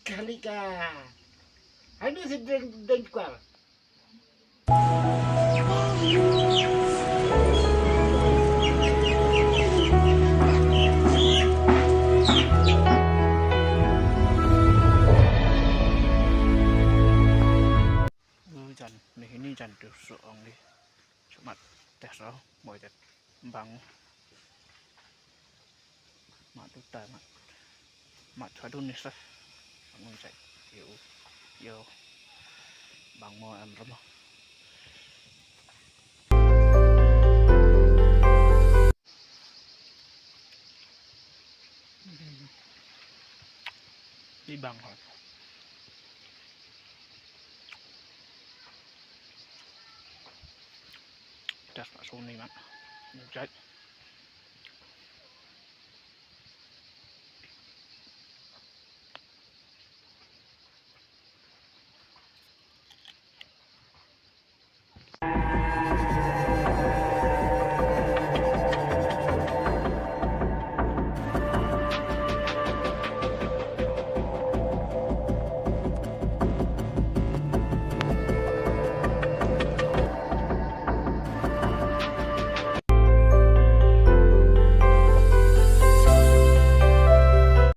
Kalika. Ano si Den Kwal? Dần này ni dần được ruộng đi chỗ mặt tẹt rồi mỗi tẹt bằng mặt đục tài mặt thoái đun này sao mình chạy hiểu yêu bằng mồi ăn lắm đi bằng rồi tẹt vào xuống này bạn chạy